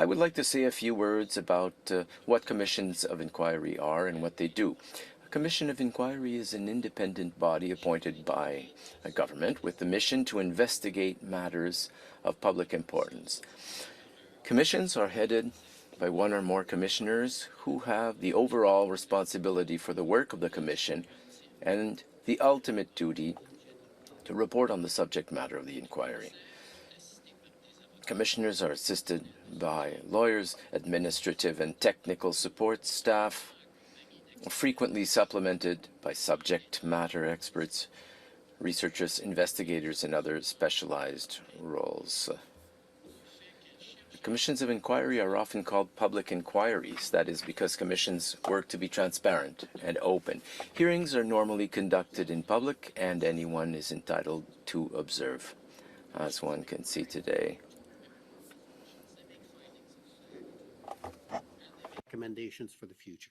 I would like to say a few words about what commissions of inquiry are and what they do. A commission of inquiry is an independent body appointed by a government with the mission to investigate matters of public importance. Commissions are headed by one or more commissioners who have the overall responsibility for the work of the commission and the ultimate duty to report on the subject matter of the inquiry. Commissioners are assisted by lawyers, administrative and technical support staff, frequently supplemented by subject matter experts, researchers, investigators, and other specialized roles. Commissions of inquiry are often called public inquiries. That is because commissions work to be transparent and open. Hearings are normally conducted in public, and anyone is entitled to observe, as one can see today. Recommendations for the future.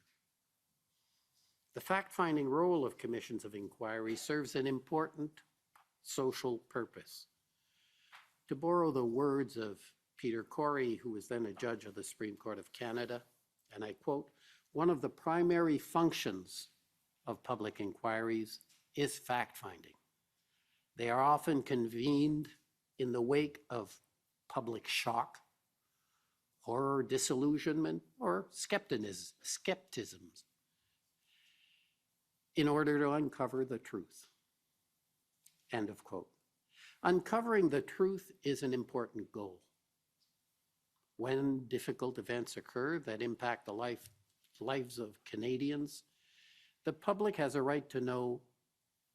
The fact-finding role of commissions of inquiry serves an important social purpose. To borrow the words of Peter Corey, who was then a judge of the Supreme Court of Canada, and I quote, "One of the primary functions of public inquiries is fact-finding. They are often convened in the wake of public shock, horror, disillusionment, or skepticism in order to uncover the truth." End of quote. Uncovering the truth is an important goal. When difficult events occur that impact the lives of Canadians, the public has a right to know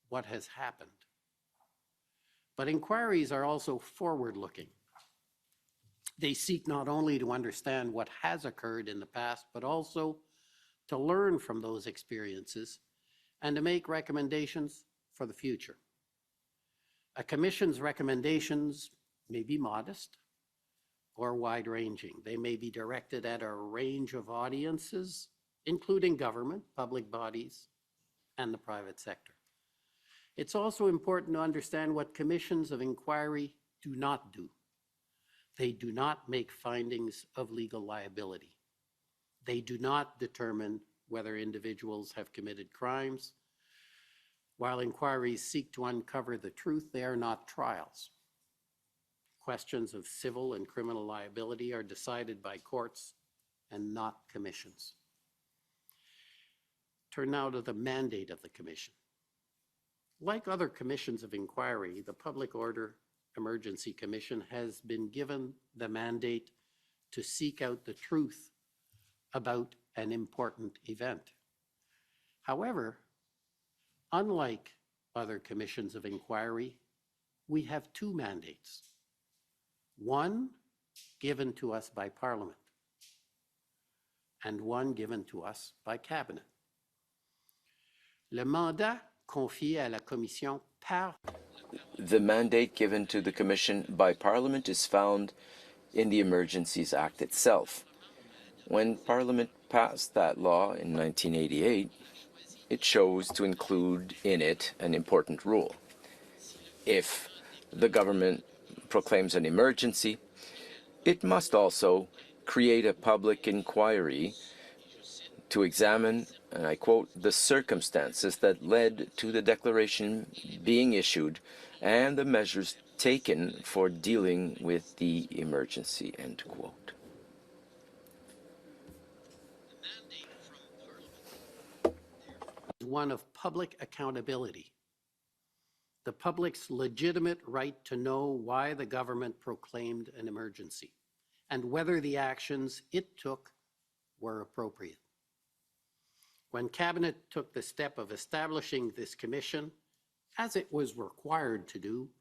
what has happened. But inquiries are also forward-looking. They seek not only to understand what has occurred in the past, but also to learn from those experiences and to make recommendations for the future. A commission's recommendations may be modest or wide-ranging. They may be directed at a range of audiences, including government, public bodies, and the private sector. It's also important to understand what commissions of inquiry do not do. They do not make findings of legal liability. They do not determine whether individuals have committed crimes. While inquiries seek to uncover the truth, they are not trials. Questions of civil and criminal liability are decided by courts and not commissions. Turn now to the mandate of the commission. Like other commissions of inquiry, the Public Order Emergency Commission has been given the mandate to seek out the truth about an important event. However, unlike other commissions of inquiry, we have two mandates. One given to us by Parliament and one given to us by Cabinet. Le mandat confié à la Commission par The mandate given to the Commission by Parliament is found in the Emergencies Act itself. When Parliament passed that law in 1988, it chose to include in it an important rule. If the government proclaims an emergency, it must also create a public inquiry to examine, and I quote, "the circumstances that led to the declaration being issued and the measures taken for dealing with the emergency," end quote. One of public accountability. The public's legitimate right to know why the government proclaimed an emergency and whether the actions it took were appropriate. When Cabinet took the step of establishing this commission, as it was required to do,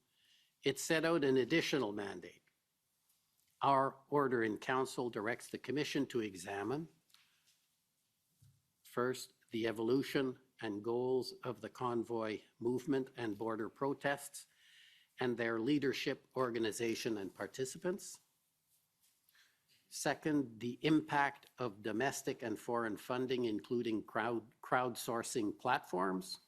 it set out an additional mandate. Our order in council directs the commission to examine, first, the evolution and goals of the convoy movement and border protests and their leadership, organization, and participants. Second, the impact of domestic and foreign funding, including crowdsourcing platforms.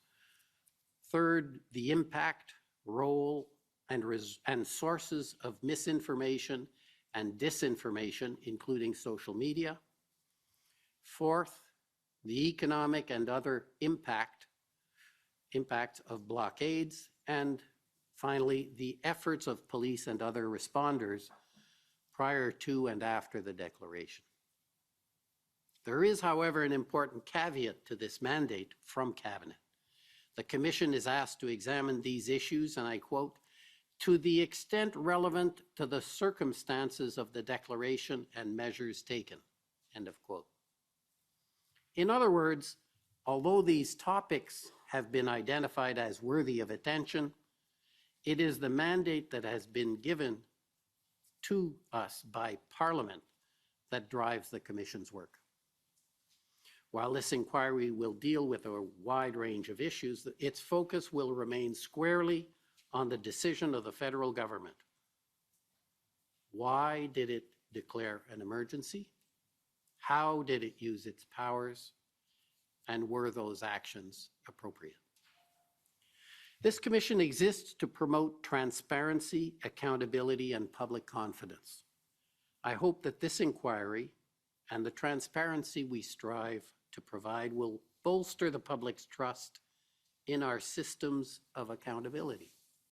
Third, the impact, role, and sources of misinformation and disinformation, including social media. Fourth, the economic and other impacts of blockades. And finally, the efforts of police and other responders prior to and after the declaration. There is, however, an important caveat to this mandate from Cabinet. The Commission is asked to examine these issues, and I quote, to the extent relevant to the circumstances of the declaration and measures taken, end of quote. In other words, although these topics have been identified as worthy of attention, it is the mandate that has been given to us by Parliament that drives the Commission's work. While this inquiry will deal with a wide range of issues, its focus will remain squarely on the decision of the federal government. Why did it declare an emergency? How did it use its powers? And were those actions appropriate? This commission exists to promote transparency, accountability, and public confidence. I hope that this inquiry and the transparency we strive to provide will bolster the public's trust in our systems of accountability.